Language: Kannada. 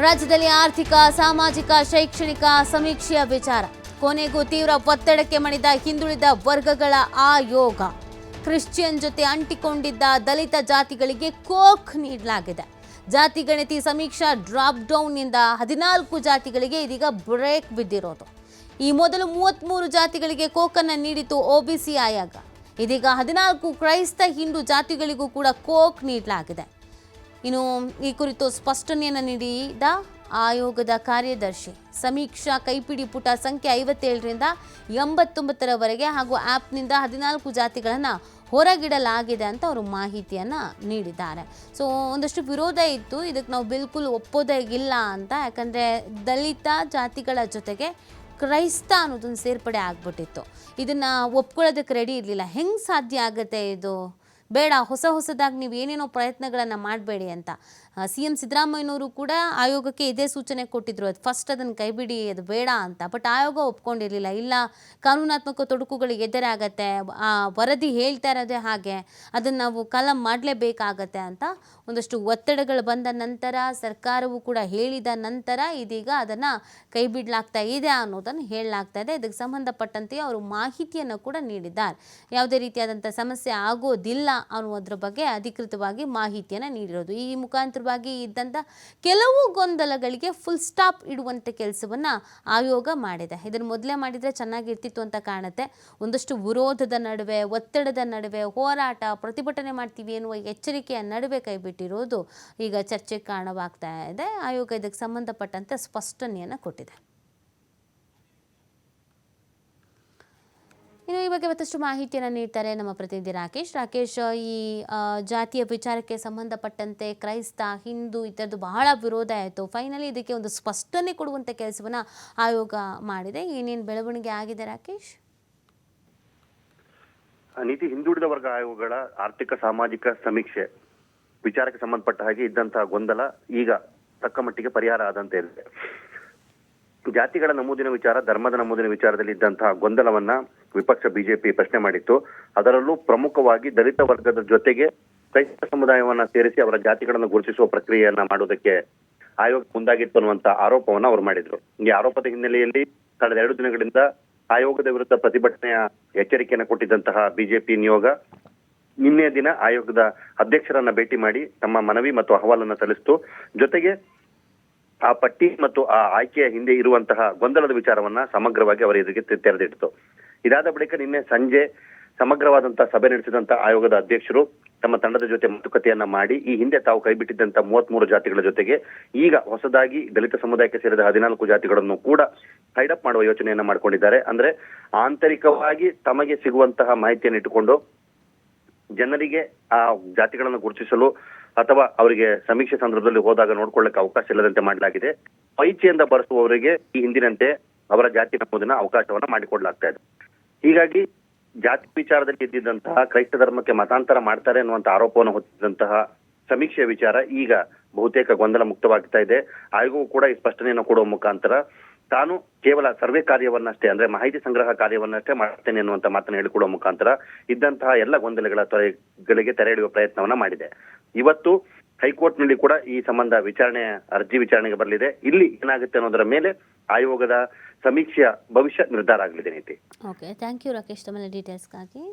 ರಾಜ್ಯದಲ್ಲಿ ಆರ್ಥಿಕ, ಸಾಮಾಜಿಕ, ಶೈಕ್ಷಣಿಕ ಸಮೀಕ್ಷೆಯ ವಿಚಾರ. ಕೊನೆಗೂ ತೀವ್ರ ಒತ್ತಡಕ್ಕೆ ಮಣಿದ ಹಿಂದುಳಿದ ವರ್ಗಗಳ ಆಯೋಗ. ಕ್ರಿಶ್ಚಿಯನ್ ಜೊತೆ ಅಂಟಿಕೊಂಡಿದ್ದ ದಲಿತ ಜಾತಿಗಳಿಗೆ ಕೋಕ್ ನೀಡಲಾಗಿದೆ. ಜಾತಿ ಗಣತಿ ಸಮೀಕ್ಷಾ ಡ್ರಾಪ್ ಡೌನ್ನಿಂದ 14 ಜಾತಿಗಳಿಗೆ ಇದೀಗ ಬ್ರೇಕ್ ಬಿದ್ದಿರೋದು. ಈ ಮೊದಲು 33 ಜಾತಿಗಳಿಗೆ ಕೋಕನ್ನು ನೀಡಿತು ಒಬಿಸಿ ಆಯೋಗ. ಇದೀಗ 14 ಕ್ರೈಸ್ತ ಹಿಂದೂ ಜಾತಿಗಳಿಗೂ ಕೂಡ ಕೋಕ್ ನೀಡಲಾಗಿದೆ. ಇನ್ನು ಈ ಕುರಿತು ಸ್ಪಷ್ಟನೆಯನ್ನು ನೀಡಿದ ಆಯೋಗದ ಕಾರ್ಯದರ್ಶಿ, ಸಮೀಕ್ಷಾ ಕೈಪಿಡಿ ಪುಟ ಸಂಖ್ಯೆ 57ರಿಂದ 89ರವರೆಗೆ ಹಾಗೂ ಆ್ಯಪ್ನಿಂದ 14 ಜಾತಿಗಳನ್ನು ಹೊರಗಿಡಲಾಗಿದೆ ಅಂತ ಅವರು ಮಾಹಿತಿಯನ್ನು ನೀಡಿದ್ದಾರೆ. ಸೊ ಒಂದಷ್ಟು ವಿರೋಧ ಇತ್ತು, ಇದಕ್ಕೆ ನಾವು ಬಿಲ್ಕುಲ್ ಒಪ್ಪೋದೇ ಇಲ್ಲ ಅಂತ. ಯಾಕಂದರೆ ದಲಿತ ಜಾತಿಗಳ ಜೊತೆಗೆ ಕ್ರೈಸ್ತ ಅನ್ನೋದನ್ನು ಸೇರ್ಪಡೆ ಆಗ್ಬಿಟ್ಟಿತ್ತು. ಇದನ್ನು ಒಪ್ಕೊಳ್ಳೋದಕ್ಕೆ ರೆಡಿ ಇರಲಿಲ್ಲ. ಹೆಂಗೆ ಸಾಧ್ಯ ಆಗುತ್ತೆ ಇದು? ಬೇಡ, ಹೊಸದಾಗಿ ನೀವು ಏನೇನೋ ಪ್ರಯತ್ನಗಳನ್ನು ಮಾಡಬೇಡಿ ಅಂತ CM ಸಿದ್ದರಾಮಯ್ಯನವರು ಕೂಡ ಆಯೋಗಕ್ಕೆ ಇದೇ ಸೂಚನೆ ಕೊಟ್ಟಿದ್ರು. ಅದು ಫಸ್ಟ್ ಅದನ್ನು ಕೈಬಿಡಿ, ಅದು ಬೇಡ ಅಂತ. ಬಟ್ ಆಯೋಗ ಒಪ್ಕೊಂಡಿರಲಿಲ್ಲ. ಇಲ್ಲ, ಕಾನೂನಾತ್ಮಕ ತೊಡಕುಗಳು ಎದುರಾಗತ್ತೆ, ವರದಿ ಹೇಳ್ತಾ ಇರೋದೇ ಹಾಗೆ, ಅದನ್ನು ನಾವು ಕಾಲಂ ಮಾಡಲೇಬೇಕಾಗತ್ತೆ ಅಂತ ಒಂದಷ್ಟು ಒತ್ತಡಗಳು ಬಂದ ನಂತರ, ಸರ್ಕಾರವು ಕೂಡ ಹೇಳಿದ ನಂತರ ಇದೀಗ ಅದನ್ನು ಕೈ ಬಿಡಲಾಗ್ತಾ ಇದೆ ಅನ್ನೋದನ್ನು ಹೇಳಲಾಗ್ತಾ ಇದೆ. ಇದಕ್ಕೆ ಸಂಬಂಧಪಟ್ಟಂತೆ ಅವರು ಮಾಹಿತಿಯನ್ನು ಕೂಡ ನೀಡಿದ್ದಾರೆ. ಯಾವುದೇ ರೀತಿಯಾದಂಥ ಸಮಸ್ಯೆ ಆಗೋದಿಲ್ಲ ಅನ್ನೋದ್ರ ಬಗ್ಗೆ ಅಧಿಕೃತವಾಗಿ ಮಾಹಿತಿಯನ್ನು ನೀಡಿರೋದು. ಈ ಮುಖಾಂತರವಾಗಿ ಇದ್ದಂಥ ಕೆಲವು ಗೊಂದಲಗಳಿಗೆ ಫುಲ್ ಸ್ಟಾಪ್ ಇಡುವಂಥ ಕೆಲಸವನ್ನು ಆಯೋಗ ಮಾಡಿದೆ. ಇದನ್ನು ಮೊದಲೇ ಮಾಡಿದರೆ ಚೆನ್ನಾಗಿರ್ತಿತ್ತು ಅಂತ ಕಾಣುತ್ತೆ. ಒಂದಷ್ಟು ವಿರೋಧದ ನಡುವೆ, ಒತ್ತಡದ ನಡುವೆ, ಹೋರಾಟ, ಪ್ರತಿಭಟನೆ ಮಾಡ್ತೀವಿ ಎನ್ನುವ ಎಚ್ಚರಿಕೆಯ ನಡುವೆ ಕೈಬಿಟ್ಟಿರೋದು ಈಗ ಚರ್ಚೆಗೆ ಕಾರಣವಾಗ್ತಾ ಇದೆ. ಆಯೋಗ ಇದಕ್ಕೆ ಸಂಬಂಧಪಟ್ಟಂತೆ ಸ್ಪಷ್ಟನೆಯನ್ನು ಕೊಟ್ಟಿದೆ. ಇನ್ನು ಈ ಬಗ್ಗೆ ಮತ್ತಷ್ಟು ಮಾಹಿತಿಯನ್ನು ನೀಡ್ತಾರೆ ನಮ್ಮ ಪ್ರತಿನಿಧಿ ರಾಕೇಶ್. ಈ ಜಾತಿಯ ವಿಚಾರಕ್ಕೆ ಸಂಬಂಧಪಟ್ಟಂತೆ ಕ್ರೈಸ್ತ, ಹಿಂದೂ ಈ ಥರದ್ದು ಬಹಳ ವಿರೋಧ ಆಯಿತು. ಫೈನಲಿ ಇದಕ್ಕೆ ಒಂದು ಸ್ಪಷ್ಟನೆ ಕೊಡುವಂಥ ಕೆಲಸವನ್ನು ಆಯೋಗ ಮಾಡಿದೆ. ಏನೇನು ಬೆಳವಣಿಗೆ ಆಗಿದೆ ರಾಕೇಶ್? ನೀತಿ ಹಿಂದುಳಿದ ವರ್ಗ ಆಯೋಗಗಳ ಆರ್ಥಿಕ ಸಾಮಾಜಿಕ ಸಮೀಕ್ಷೆ ವಿಚಾರಕ್ಕೆ ಸಂಬಂಧಪಟ್ಟ ಹಾಗೆ ಇದ್ದಂತಹ ಗೊಂದಲ ಈಗ ತಕ್ಕ ಮಟ್ಟಿಗೆ ಪರಿಹಾರ ಆದಂತೆ ಇದೆ. ಜಾತಿಗಳ ನಮೂದಿನ ವಿಚಾರ, ಧರ್ಮದ ನಮೂದಿನ ವಿಚಾರದಲ್ಲಿ ಇದ್ದಂತಹ ಗೊಂದಲವನ್ನ ವಿಪಕ್ಷ ಬಿಜೆಪಿ ಪ್ರಶ್ನೆ ಮಾಡಿತ್ತು. ಅದರಲ್ಲೂ ಪ್ರಮುಖವಾಗಿ ದಲಿತ ವರ್ಗದ ಜೊತೆಗೆ ಕ್ರೈಸ್ತ ಸಮುದಾಯವನ್ನ ಸೇರಿಸಿ ಅವರ ಜಾತಿಗಳನ್ನು ಗುರುತಿಸುವ ಪ್ರಕ್ರಿಯೆಯನ್ನ ಮಾಡೋದಕ್ಕೆ ಆಯೋಗ ಮುಂದಾಗಿತ್ತು ಅನ್ನುವಂತ ಆರೋಪವನ್ನ ಅವರು ಮಾಡಿದ್ರು. ಈ ಆರೋಪದ ಹಿನ್ನೆಲೆಯಲ್ಲಿ ಕಳೆದ 2 ದಿನಗಳಿಂದ ಆಯೋಗದ ವಿರುದ್ಧ ಪ್ರತಿಭಟನೆಯ ಎಚ್ಚರಿಕೆಯನ್ನು ಕೊಟ್ಟಿದ್ದಂತಹ ಬಿಜೆಪಿ ನಿಯೋಗ ನಿನ್ನೆ ದಿನ ಆಯೋಗದ ಅಧ್ಯಕ್ಷರನ್ನ ಭೇಟಿ ಮಾಡಿ ತಮ್ಮ ಮನವಿ ಮತ್ತು ಅಹವಾಲನ್ನ ಸಲ್ಲಿಸಿತು. ಜೊತೆಗೆ ಆ ಪಟ್ಟಿ ಮತ್ತು ಆ ಆಯ್ಕೆಯ ಹಿಂದೆ ಇರುವಂತಹ ಗೊಂದಲದ ವಿಚಾರವನ್ನ ಸಮಗ್ರವಾಗಿ ಅವರ ಎದುರಿಗೆ ತೆರೆದಿಟ್ಟಿತು. ಇದಾದ ಬಳಿಕ ನಿನ್ನೆ ಸಂಜೆ ಸಮಗ್ರವಾದಂತಹ ಸಭೆ ನಡೆಸಿದಂತ ಆಯೋಗದ ಅಧ್ಯಕ್ಷರು ತಮ್ಮ ತಂಡದ ಜೊತೆ ಮಾತುಕತೆಯನ್ನ ಮಾಡಿ ಈ ಹಿಂದೆ ತಾವು ಕೈಬಿಟ್ಟಿದ್ದಂತ 33 ಜಾತಿಗಳ ಜೊತೆಗೆ ಈಗ ಹೊಸದಾಗಿ ದಲಿತ ಸಮುದಾಯಕ್ಕೆ ಸೇರಿದ 14 ಜಾತಿಗಳನ್ನು ಕೂಡ ಟೈಡಪ್ ಮಾಡುವ ಯೋಚನೆಯನ್ನ ಮಾಡ್ಕೊಂಡಿದ್ದಾರೆ. ಅಂದ್ರೆ ಆಂತರಿಕವಾಗಿ ತಮಗೆ ಸಿಗುವಂತಹ ಮಾಹಿತಿಯನ್ನು ಇಟ್ಟುಕೊಂಡು ಜನರಿಗೆ ಆ ಜಾತಿಗಳನ್ನು ಗುರುತಿಸಲು ಅಥವಾ ಅವರಿಗೆ ಸಮೀಕ್ಷೆ ಸಂದರ್ಭದಲ್ಲಿ ಹೋದಾಗ ನೋಡ್ಕೊಳ್ಳಕ್ಕೆ ಅವಕಾಶ ಇಲ್ಲದಂತೆ ಮಾಡಲಾಗಿದೆ. ಪೈಚೆಯಿಂದ ಬರೆಸುವವರಿಗೆ ಈ ಹಿಂದಿನಂತೆ ಅವರ ಜಾತಿ ನಮೂದಿನ ಅವಕಾಶವನ್ನ ಮಾಡಿಕೊಡ್ಲಾಗ್ತಾ ಇದೆ. ಹೀಗಾಗಿ ಜಾತಿ ವಿಚಾರದಲ್ಲಿ ಇದ್ದಿದ್ದಂತಹ ಕ್ರೈಸ್ತ ಧರ್ಮಕ್ಕೆ ಮತಾಂತರ ಮಾಡ್ತಾರೆ ಅನ್ನುವಂತ ಆರೋಪವನ್ನು ಹೊತ್ತಿದ್ದಂತಹ ಸಮೀಕ್ಷೆಯ ವಿಚಾರ ಈಗ ಬಹುತೇಕ ಗೊಂದಲ ಮುಕ್ತವಾಗ್ತಾ ಇದೆ. ಆಯೋಗವು ಕೂಡ ಈ ಸ್ಪಷ್ಟನೆಯನ್ನು ಕೊಡುವ ಮುಖಾಂತರ ತಾನು ಕೇವಲ ಸರ್ವೆ ಕಾರ್ಯವನ್ನಷ್ಟೇ, ಅಂದ್ರೆ ಮಾಹಿತಿ ಸಂಗ್ರಹ ಕಾರ್ಯವನ್ನಷ್ಟೇ ಮಾಡ್ತೇನೆ ಅನ್ನುವಂತ ಮಾತನ್ನು ಹೇಳಿಕೊಡುವ ಮುಖಾಂತರ ಇದ್ದಂತಹ ಎಲ್ಲ ಗೊಂದಲಗಳಿಗೆ ತೆರೆ ಹಿಡಿಯುವ ಪ್ರಯತ್ನವನ್ನ ಮಾಡಿದೆ. ಇವತ್ತು ಹೈಕೋರ್ಟ್ ನಲ್ಲಿ ಕೂಡ ಈ ಸಂಬಂಧ ಅರ್ಜಿ ವಿಚಾರಣೆಗೆ ಬರಲಿದೆ. ಇಲ್ಲಿ ಏನಾಗುತ್ತೆ ಅನ್ನೋದರ ಮೇಲೆ ಆಯೋಗದ ಸಮೀಕ್ಷೆಯ ಭವಿಷ್ಯ ನಿರ್ಧಾರ ಆಗಲಿದೆ. ನೀತಿ. ಓಕೆ, ಥ್ಯಾಂಕ್ ಯು ರಾಕೇಶ್, ತಮ್ಮ ಡೀಟೇಲ್ಸ್ಗಾಗಿ.